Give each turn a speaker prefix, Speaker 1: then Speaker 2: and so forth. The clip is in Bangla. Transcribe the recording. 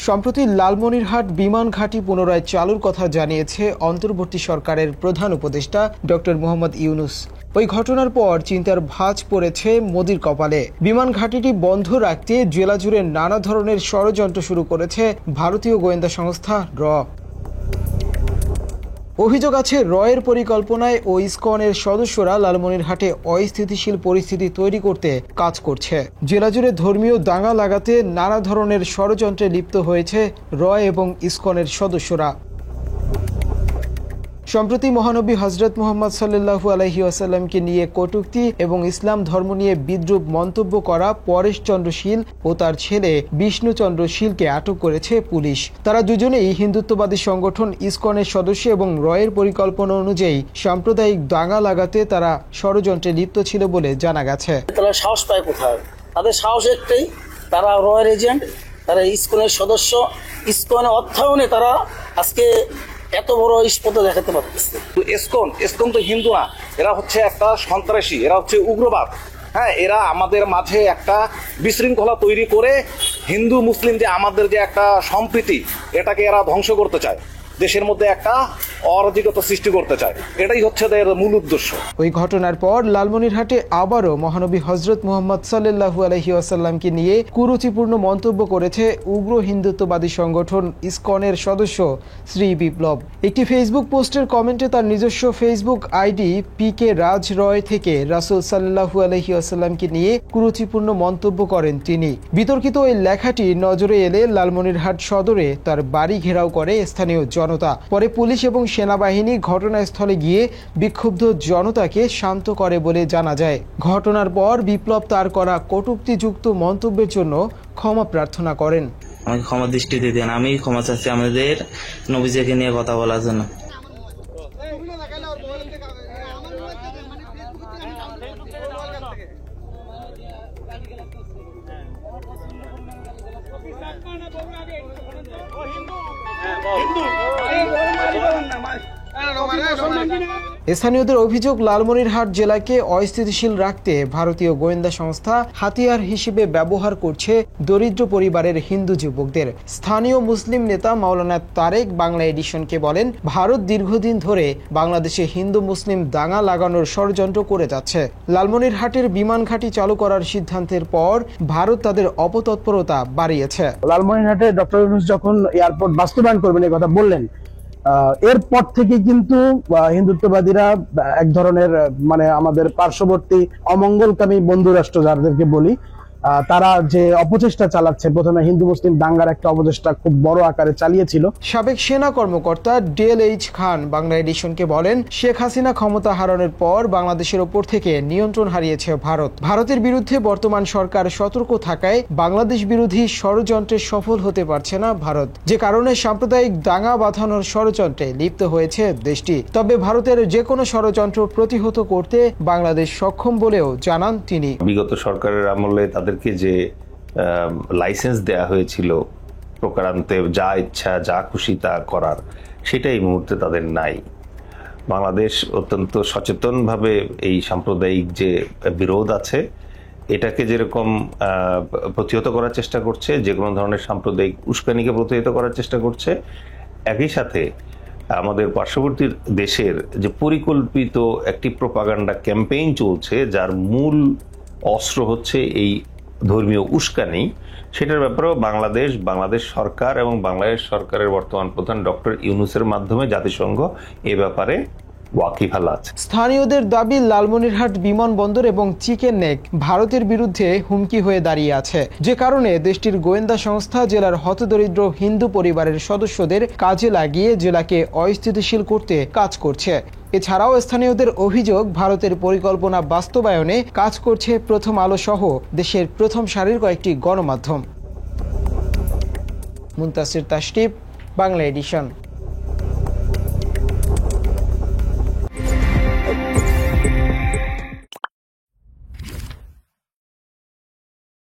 Speaker 1: সম্প্রতি লালমনিরহাট বিমান ঘাঁটি পুনরায় চালুর কথা জানিয়েছে অন্তর্বর্তী সরকারের প্রধান উপদেষ্টা ডক্টর মোহাম্মদ ইউনূস। ওই ঘটনার পর চিন্তার ভাঁজ পড়েছে মোদির কপালে। বিমান ঘাঁটিটি বন্ধ রাখতে জেলা জুড়ে নানা ধরনের ষড়যন্ত্র শুরু করেছে ভারতীয় গোয়েন্দা সংস্থা র। অভিযোগ আছে রয়ের পরিকল্পনায় ও ইসকনের সদস্যরা লালমনিরহাটে অস্থিতিশীল পরিস্থিতি তৈরি করতে কাজ করছে। জেলা জুড়ে ধর্মীয় দাঙ্গা লাগাতে নানা ধরনের ষড়যন্ত্রে লিপ্ত হয়েছে রয় এবং ইসকনের সদস্যরা। সম্প্রতি মহানবী হযরত মুহাম্মদ সাল্লাল্লাহু আলাইহি ওয়াসাল্লামকে নিয়ে কটূক্তি এবং ইসলাম ধর্ম নিয়ে বিদ্রূপ মন্তব্য করা পরেশ চন্দ্র শীল ও তার ছেলে বিষ্ণু চন্দ্র শীলকে আটক করেছে পুলিশ। তারা দুজনেই হিন্দুত্ববাদী সংগঠন ইসকনের সদস্য এবং রয়ের পরিকল্পনা অনুযায়ী সাম্প্রদায়িক দাঙ্গা লাগাতে তারা ষড়যন্ত্রে লিপ্ত ছিল বলে জানা গেছে।
Speaker 2: তারা সাহস পায় কোথায়? তাদের সাহস একটাই, তারা রয়ের এজেন্ট, তারা ইসকনের সদস্য। ইসকনের অর্থায়নে তারা আজকে এত বড় স্পর্ধা দেখাতে পারতেছে।
Speaker 3: ইসকন তো হিন্দু না, এরা হচ্ছে একটা সন্ত্রাসী, এরা হচ্ছে উগ্রবাদ। হ্যাঁ, এরা আমাদের মাঝে একটা বিশৃঙ্খলা তৈরি করে হিন্দু মুসলিম যে আমাদের যে একটা সম্প্রীতি, এটাকে এরা ধ্বংস করতে চায়, দেশের মধ্যে একটা অরাজকতা সৃষ্টি করতে চায়। এটাই হচ্ছে এদের মূল উদ্দেশ্য।
Speaker 1: ওই ঘটনার পর লালমনিরহাটে আবারও মহানবী হযরত মুহাম্মদ সাল্লাল্লাহু আলাইহি ওয়াসাল্লামকে নিয়ে কুরুচিপূর্ণ মন্তব্য করেছে উগ্র হিন্দুত্ববাদী সংগঠন ইসকনের সদস্য শ্রী বিপ্লব। একটি ফেসবুক পোস্টের কমেন্টে তার নিজস্ব ফেসবুক আইডি PK রাজ রয় থেকে রাসূল সাল্লাল্লাহু আলাইহি ওয়াসাল্লামকে নিয়ে কুরুচিপূর্ণ মন্তব্য করেন তিনি। বিতর্কিত ওই লেখাটি নজরে এলে লালমনিরহাট সদরে তার বাড়ি ঘেরাও করে স্থানীয় জনতা। পরে পুলিশ এবং সেনাবাহিনী ঘটনাস্থলে গিয়ে বিক্ষুব্ধ জনতাকে শান্ত করে বলে জানা যায়। ঘটনার পর বিপ্লব তার করা কটূক্তিযুক্ত মন্তব্যের জন্য ক্ষমা প্রার্থনা করেন।
Speaker 4: আমাকে ক্ষমা দৃষ্টিতে দেন, আমি ক্ষমা চাচ্ছি আমাদের নবীজিকে নিয়ে কথা বলার জন্য।
Speaker 1: স্থানীয়দের অভিযোগ, লালমনিরহাট জেলাকে অস্থিতিশীল রাখতে ভারতীয় গোয়েন্দা সংস্থা হাতিয়ার হিসেবে ব্যবহার করছে দরিদ্র পরিবারের হিন্দু যুবকদের। স্থানীয় মুসলিম নেতা মাওলানা তারেক বাংলা এডিশনকে বলেন, ভারত দীর্ঘদিন ধরে বাংলাদেশে হিন্দু মুসলিম দাঙ্গা লাগানোর ষড়যন্ত্র করে যাচ্ছে। লালমনিরহাটের বিমান ঘাঁটি চালু করার সিদ্ধান্তের পর ভারত তাদের অপতৎপরতা বাড়িয়েছে।
Speaker 5: লালমনিরহাটে ডক্টর ইউনূস যখন এয়ারপোর্ট বাস্তবায়ন করবেন এই কথা বললেন, এরপর থেকে কিন্তু হিন্দুত্ববাদীরা এক ধরনের আমাদের পার্শ্ববর্তী অমঙ্গলকামী বন্ধু রাষ্ট্র যাদেরকে বলি, তারা যে অপচেষ্টা চালাচ্ছে, প্রথমে হিন্দু মুসলিম দাঙ্গার একটা অপচেষ্টা খুব বড় আকারে চালিয়েছিল।
Speaker 1: সাবেক সেনা কর্মকর্তা DLH খান বাংলা এডিশনকে বলেন, শেখ হাসিনা ক্ষমতা হারানোর পর বাংলাদেশের ওপর থেকে নিয়ন্ত্রণ হারিয়েছে ভারত। ভারতের বিরুদ্ধে বর্তমান সরকার সতর্ক থাকায় বাংলাদেশ বিরোধী ষড়যন্ত্রে সফল হতে পারছে না ভারত, যে কারণে সাম্প্রদায়িক দাঙ্গা বাঁধানোর ষড়যন্ত্রে লিপ্ত হয়েছে দেশটি। তবে ভারতের যে কোনো ষড়যন্ত্র প্রতিহত করতে বাংলাদেশ সক্ষম বলেও জানান তিনি।
Speaker 6: বিগত সরকারের আমলে তাদেরকে যে লাইসেন্স দেয়া হয়েছিল প্রকারান্তে যা ইচ্ছা যা খুশি তা করার, সেটা এই মুহূর্তে তাদের নাই। বাংলাদেশ অত্যন্ত সচেতনভাবে এই সাম্প্রদায়িক যে বিরোধ আছে এটাকে যেরকম প্রতিহত করার চেষ্টা করছে, যে কোনো ধরনের সাম্প্রদায়িক উস্কানিকে প্রতিহত করার চেষ্টা করছে, একই সাথে আমাদের পার্শ্ববর্তী দেশের যে পরিকল্পিত একটি প্রোপাগান্ডা ক্যাম্পেইন চলছে, যার মূল অস্ত্র হচ্ছে এই ধর্মীয় উস্কানি, সেটার ব্যাপারেও বাংলাদেশ সরকার এবং বাংলাদেশ সরকারের বর্তমান প্রধান ডক্টর ইউনূসের মাধ্যমে জাতিসংঘ এ ব্যাপারে ওয়াকিবহাল আছে।
Speaker 1: স্থানীয়দের দাবি, লালমনিরহাট বিমানবন্দর এবং চিকেন নেক ভারতের বিরুদ্ধে হুমকি হয়ে দাঁড়িয়ে আছে, যে কারণে দেশটির গোয়েন্দা সংস্থা জেলার হতদরিদ্র হিন্দু পরিবারের সদস্যদের কাজে লাগিয়ে জেলাকে অস্থিতিশীল করতে কাজ করছে। এছাড়াও স্থানীয়দের অভিযোগ, ভারতের পরিকল্পনা বাস্তবায়নে কাজ করছে প্রথম আলো সহ দেশের প্রথম সারির কয়েকটি গণমাধ্যম। মুনতাসির তাশরিফ, বাংলা এডিশন।